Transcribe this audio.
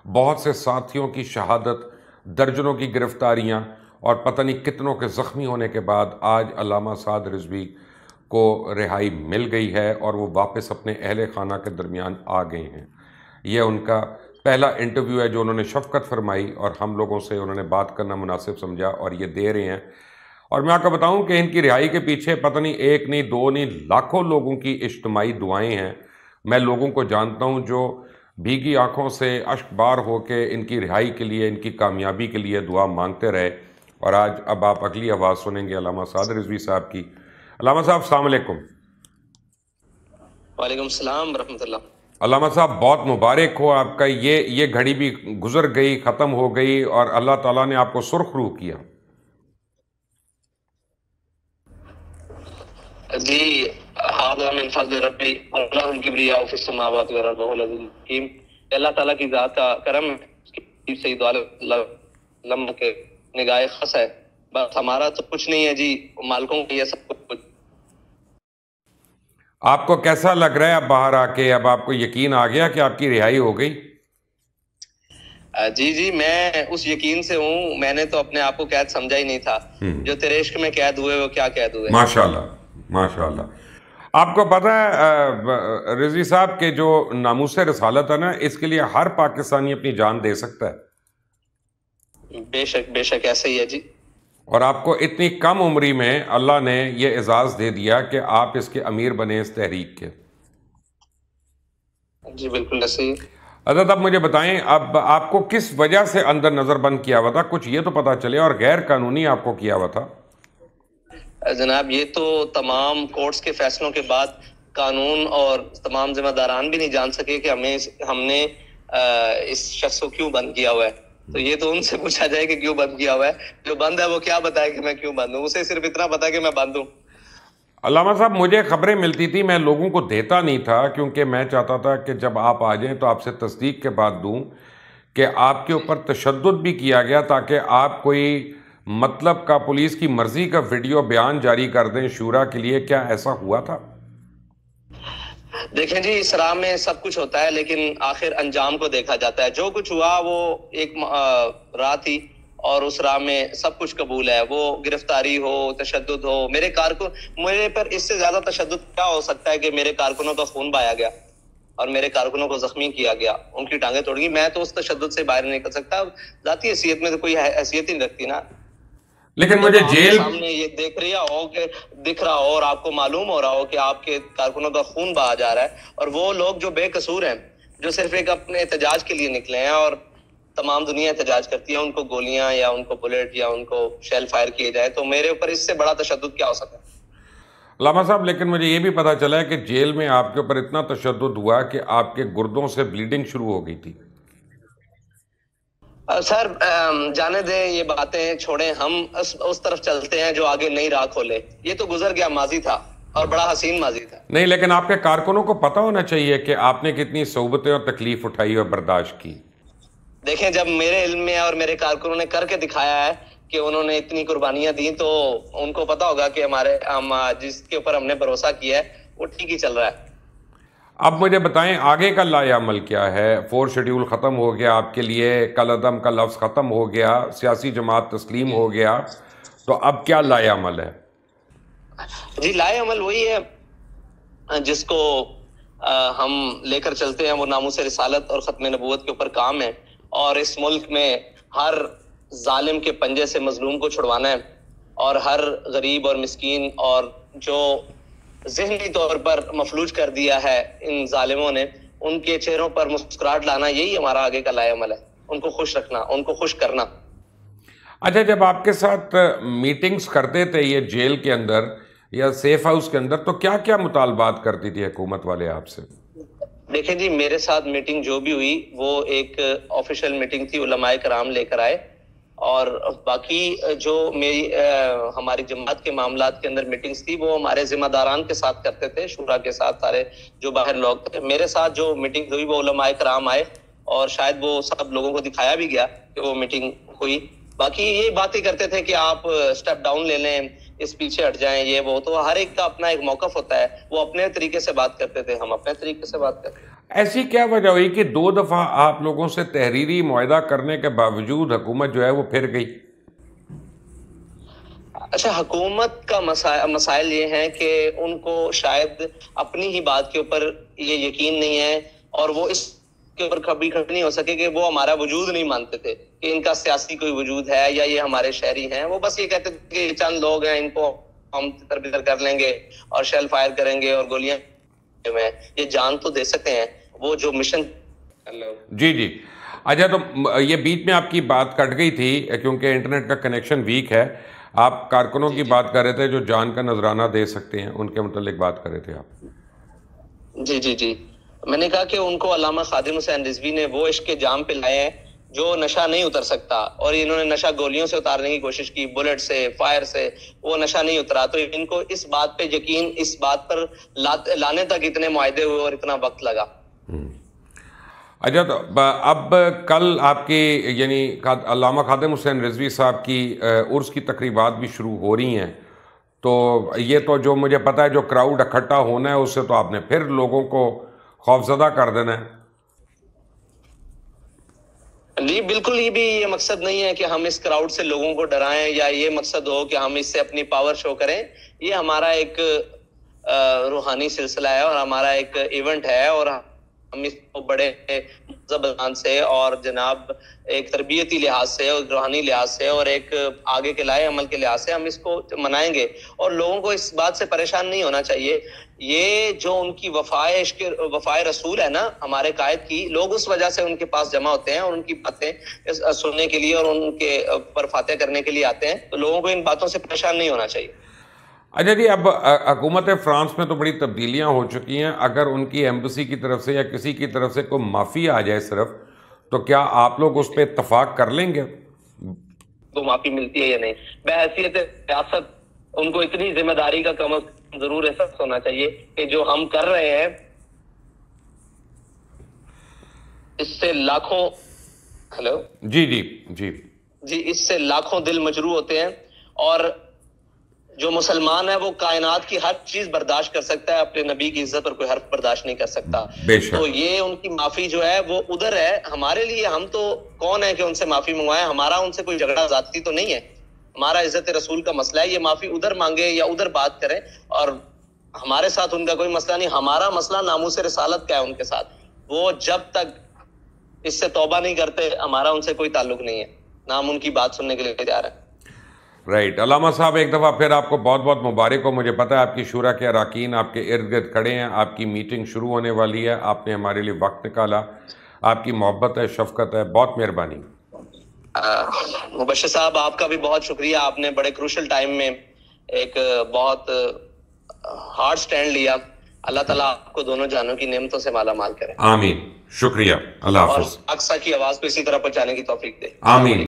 بہت سے ساتھیوں کی شہادت، درجنوں کی گرفتاریاں اور پتہ نہیں کتنوں کے زخمی ہونے کے بعد آج علامہ سعد رضوی کو رہائی مل گئی ہے اور وہ واپس اپنے اہل خانہ کے درمیان آ گئے ہیں۔ یہ ان کا پہلا انٹرویو ہے جو انہوں نے شفقت فرمائی اور ہم لوگوں سے انہوں نے بات کرنا مناسب سمجھا اور یہ دے رہے ہیں۔ اور میں آپ کو بتاؤں کہ ان کی رہائی کے پیچھے پتہ نہیں ایک نہیں دو نہیں لاکھوں لوگوں کی اجتماعی دعائیں ہیں۔ میں لوگوں کو جانتا ہوں جو بھیگی آنکھوں سے اشک بار ہو کے ان کی رہائی کے لیے، ان کی کامیابی کے لیے دعا مانگتے رہے، اور آج اب آپ اگلی آواز سنیں گے علامہ سعد رضوی صاحب کی۔ علامہ صاحب السلام علیکم۔ وعلیکم السلام ورحمۃ اللہ۔ علامہ صاحب بہت مبارک ہو، آپ کا یہ گھڑی بھی گزر گئی، ختم ہو گئی اور اللہ تعالیٰ نے آپ کو سرخ روح کیا۔ جی هذا من فضل ربی اللہ الکبریاء فی السماوات والارض وهو العزیز الحکیم۔ اللہ تعالیٰ کی ذات کا کرم ہے، سید عالم کے نگاہ خاص ہے، بس ہمارا تو کچھ نہیں ہے جی، مالکوں کی یہ سب کچھ۔ آپ کو کیسا لگ رہا ہے اب باہر آ کے؟ اب آپ کو یقین آ گیا کہ آپ کی رہائی ہو گئی؟ جی میں اس یقین سے ہوں، میں نے تو اپنے آپ کو قید سمجھا ہی نہیں تھا، جو تیرے عشق میں قید ہوئے وہ کیا قید ہوئے۔ ماشاءاللہ ماشاءاللہ۔ آپ کو پتہ ہے رضوی صاحب کے جو ناموس رسالت ہے نا، اس کے لیے ہر پاکستانی اپنی جان دے سکتا ہے۔ بے شک ایسا ہی ہے جی۔ اور آپ کو اتنی کم عمری میں اللہ نے یہ اعزاز دے دیا کہ آپ اس کے امیر بنے اس تحریک کے۔ جی بالکل ایسے ہی۔ حضرت اب مجھے بتائیں، اب آپ کو کس وجہ سے اندر نظر بند کیا ہوا تھا؟ کچھ یہ تو پتا چلے، اور غیر قانونی آپ کو کیا ہوا تھا؟ جناب یہ تو تمام کورٹس کے فیصلوں کے بعد قانون اور تمام ذمہ داران بھی نہیں جان سکے کہ ہم نے اس شخص کو کیوں بند کیا ہوا ہے، تو یہ تو ان سے پوچھا جائے کہ کیوں بند کیا ہوا ہے۔ جو بند ہے وہ کیا بتائے کہ میں کیوں بند ہوں، اسے صرف اتنا پتا کہ میں بند ہوں۔ علامہ صاحب مجھے خبریں ملتی تھی، میں لوگوں کو دیتا نہیں تھا کیونکہ میں چاہتا تھا کہ جب آپ آ جائیں تو آپ سے تصدیق کے بعد دوں کہ آپ کے اوپر تشدد بھی کیا گیا تاکہ آپ کوئی مطلب کا پولیس کی مرضی کا ویڈیو بیان جاری کر دیں شورا کے لیے۔ کیا ایسا ہوا تھا؟ دیکھیں جی، اس راہ میں سب کچھ ہوتا ہے لیکن آخر انجام کو دیکھا جاتا ہے۔ جو کچھ ہوا وہ ایک راہ تھی اور اس راہ میں سب کچھ قبول ہے، وہ گرفتاری ہو، تشدد ہو، میرے پر اس سے زیادہ تشدد کیا ہو سکتا ہے کہ میرے کارکنوں کا خون بہایا گیا اور میرے کارکنوں کو زخمی کیا گیا، ان کی ٹانگیں توڑ گئی۔ میں تو اس تشدد سے باہر نہیں نکل سکتا، ذاتی حیثیت میں تو کوئی حیثیت ہی نہیں رکھتی نا۔ لیکن مجھے جیل سامنے یہ دکھ رہا ہو اور آپ کو معلوم ہو رہا ہو کہ آپ کے کارکنوں کا خون بہا جا رہا ہے، اور وہ لوگ جو بے قصور ہیں، جو صرف ایک اپنے احتجاج کے لیے نکلے ہیں اور تمام دنیا احتجاج کرتی ہے، ان کو گولیاں یا ان کو بلٹ یا ان کو شیل فائر کیے جائے، تو میرے اوپر اس سے بڑا تشدد کیا ہو سکتا ہے؟ علامہ صاحب لیکن مجھے یہ بھی پتا چلا ہے کہ جیل میں آپ کے اوپر اتنا تشدد ہوا کہ آپ کے گردوں سے بلیڈنگ شروع ہو گئی تھی۔ سر جانے دیں یہ باتیں، چھوڑیں، ہم اس طرف چلتے ہیں جو آگے نئی راہ کھولے۔ یہ تو گزر گیا ماضی تھا اور بڑا حسین ماضی تھا۔ نہیں، لیکن آپ کے کارکنوں کو پتہ ہونا چاہیے کہ آپ نے کتنی صعوبتیں اور تکلیف اٹھائی اور برداشت کی۔ دیکھیں جب میرے علم میں اور میرے کارکنوں نے کر کے دکھایا ہے کہ انہوں نے اتنی قربانیاں دی، تو ان کو پتا ہوگا کہ ہم جس کے اوپر ہم نے بھروسہ کیا ہے وہ ٹھیک ہی چل رہا ہے۔ اب مجھے بتائیں آگے کا لائحہ عمل کیا ہے؟ 4 شیڈول ختم ہو گیا آپ کے لیے، کل عدم کا لفظ ختم ہو گیا، سیاسی جماعت تسلیم ہو گیا، تو اب کیا لائحہ عمل ہے؟ جی لائحہ عمل وہی ہے جس کو ہم لے کر چلتے ہیں، وہ ناموس رسالت اور ختم نبوت کے اوپر کام ہے، اور اس ملک میں ہر ظالم کے پنجے سے مظلوم کو چھڑوانا ہے، اور ہر غریب اور مسکین اور جو ذہنی طور پر مفلوج کر دیا ہے ان ظالموں نے، ان کے چہروں پر مسکراہٹ لانا، یہی ہمارا آگے کا لائحہ عمل ہے، ان کو خوش رکھنا، ان کو خوش کرنا۔ اچھا، جب آپ کے ساتھ میٹنگز کرتے تھے یہ جیل کے اندر یا سیف ہاؤس کے اندر، تو کیا کیا مطالبات کرتی تھی حکومت والے آپ سے؟ دیکھیں جی، میرے ساتھ میٹنگ جو بھی ہوئی وہ ایک آفیشیل میٹنگ تھی، علماء کرام لے کر آئے، اور باقی جو ہماری جماعت کے معاملات کے اندر میٹنگز تھی وہ ہمارے ذمہ داران کے ساتھ کرتے تھے، شورا کے ساتھ، سارے جو باہر لوگ تھے۔ میرے ساتھ جو میٹنگ ہوئی وہ علماء کرام آئے، اور شاید وہ سب لوگوں کو دکھایا بھی گیا کہ وہ میٹنگ ہوئی۔ باقی یہ باتیں کرتے تھے کہ آپ اسٹیپ ڈاؤن لے لیں، اس پیچھے ہٹ جائیں، یہ وہ، تو ہر ایک کا اپنا ایک موقف ہوتا ہے، وہ اپنے طریقے سے بات کرتے تھے، ہم اپنے طریقے سے بات کرتے تھے۔ ایسی کیا وجہ ہوئی کہ 2 دفعہ آپ لوگوں سے تحریری معاہدہ کرنے کے باوجود حکومت جو ہے وہ پھر گئی؟ اچھا، حکومت کا مسائل یہ ہیں کہ ان کو شاید اپنی ہی بات کے اوپر یہ یقین نہیں ہے، اور وہ اس کے اوپر کبھی کھڑے نہیں ہو سکے کہ وہ ہمارا وجود نہیں مانتے تھے کہ ان کا سیاسی کوئی وجود ہے یا یہ ہمارے شہری ہیں. وہ بس یہ کہتے تھے کہ چند لوگ ہیں، ان کو ہم تربیت کر لیں گے اور شیل فائر کریں گے اور گولیاں میں یہ جان تو دے سکتے ہیں. وہ جو مشن جی جی اچھا، تو یہ بیچ میں آپ کی بات کٹ گئی تھی کیونکہ انٹرنیٹ کا کنیکشن ویک ہے. آپ کارکنوں کی بات کر رہے تھے جو جان کا نذرانہ دے سکتے ہیں، ان کے متعلق بات کر رہے تھے آپ. جی میں نے کہا کہ ان کو علامہ خادم حسین رضوی نے وہ عشق کے جام پہ لائے ہیں جو نشہ نہیں اتر سکتا، اور انہوں نے نشہ گولیوں سے اتارنے کی کوشش کی، بلٹ سے، فائر سے، وہ نشہ نہیں اترا. تو ان کو اس بات پہ یقین، اس بات پر لانے تک اتنے معاہدے ہوئے اور اتنا وقت لگا. اچھا، تو اب کل آپ کی یعنی علامہ خادم حسین رضوی صاحب کی عرس کی تقریبات بھی شروع ہو رہی ہیں، تو یہ تو جو مجھے پتا ہے جو کراؤڈ اکٹھا ہونا ہے اس سے تو آپ نے پھر لوگوں کو خوفزدہ کر دینا ہے. جی بالکل، یہ بھی یہ مقصد نہیں ہے کہ ہم اس کراؤڈ سے لوگوں کو ڈرائیں یا یہ مقصد ہو کہ ہم اس سے اپنی پاور شو کریں. یہ ہمارا ایک روحانی سلسلہ ہے اور ہمارا ایک ایونٹ ہے، اور ہم اس کو بڑے زبان سے اور جناب ایک تربیتی لحاظ سے اور روحانی لحاظ سے اور ایک آگے کے لائے عمل کے لحاظ سے ہم اس کو منائیں گے. اور لوگوں کو اس بات سے پریشان نہیں ہونا چاہیے. یہ جو ان کی وفائے رسول ہے نا ہمارے قائد کی، لوگ اس وجہ سے ان کے پاس جمع ہوتے ہیں اور ان کی باتیں سننے کے لیے اور ان کے پر فاتح کرنے کے لیے آتے ہیں. تو لوگوں کو ان باتوں سے پریشان نہیں ہونا چاہیے. اچھا جی، اب حکومت فرانس میں تو بڑی تبدیلیاں ہو چکی ہیں. اگر ان کی ایمبیسی کی طرف سے یا کسی کی طرف سے کوئی معافی آ جائے صرف، تو کیا آپ لوگ اس پہ اتفاق کر لیں گے؟ تو معافی ملتی ہے یا نہیں، بحیثیت ریاست ان کو اتنی ذمہ داری کا کم از کم ضرور احساس ہونا چاہیے کہ جو ہم کر رہے ہیں اس سے لاکھوں جی اس سے لاکھوں دل مجروح ہوتے ہیں. اور جو مسلمان ہے وہ کائنات کی ہر چیز برداشت کر سکتا ہے، اپنے نبی کی عزت پر کوئی حرف برداشت نہیں کر سکتا. تو یہ ان کی معافی جو ہے وہ ادھر ہے. ہمارے لیے ہم تو کون ہے کہ ان سے معافی منگوائیں؟ ہمارا ان سے کوئی جھگڑا ذاتی تو نہیں ہے، ہمارا عزت رسول کا مسئلہ ہے. یہ معافی ادھر مانگے یا ادھر بات کریں، اور ہمارے ساتھ ان کا کوئی مسئلہ نہیں. ہمارا مسئلہ ناموس رسالت کا ہے ان کے ساتھ. وہ جب تک اس سے توبہ نہیں کرتے ہمارا ان سے کوئی تعلق نہیں ہے، نہ ہم ان کی بات سننے کے لیے تیار ہیں. رائٹ. علامہ صاحب ایک دفعہ پھر آپ کو بہت بہت مبارک ہو. مجھے پتہ ہے آپ کی شورا کے اراکین آپ کے ارد گرد کھڑے ہیں، آپ کی میٹنگ شروع ہونے والی ہے. آپ نے ہمارے لیے وقت نکالا، آپ کی محبت ہے، شفقت ہے، بہت مہربانی. مبشر صاحب آپ کا بھی بہت شکریہ. آپ نے بڑے کروشل ٹائم میں ایک بہت ہارڈ سٹینڈ لیا. اللہ تعالیٰ آپ کو دونوں جانوں کی نعمتوں سے مالا مال کرے. آمین. شکریہ. اللہ حافظ. اور اقصی کی آواز کو اسی طرح پہنچانے کی توفیق دے. آمین.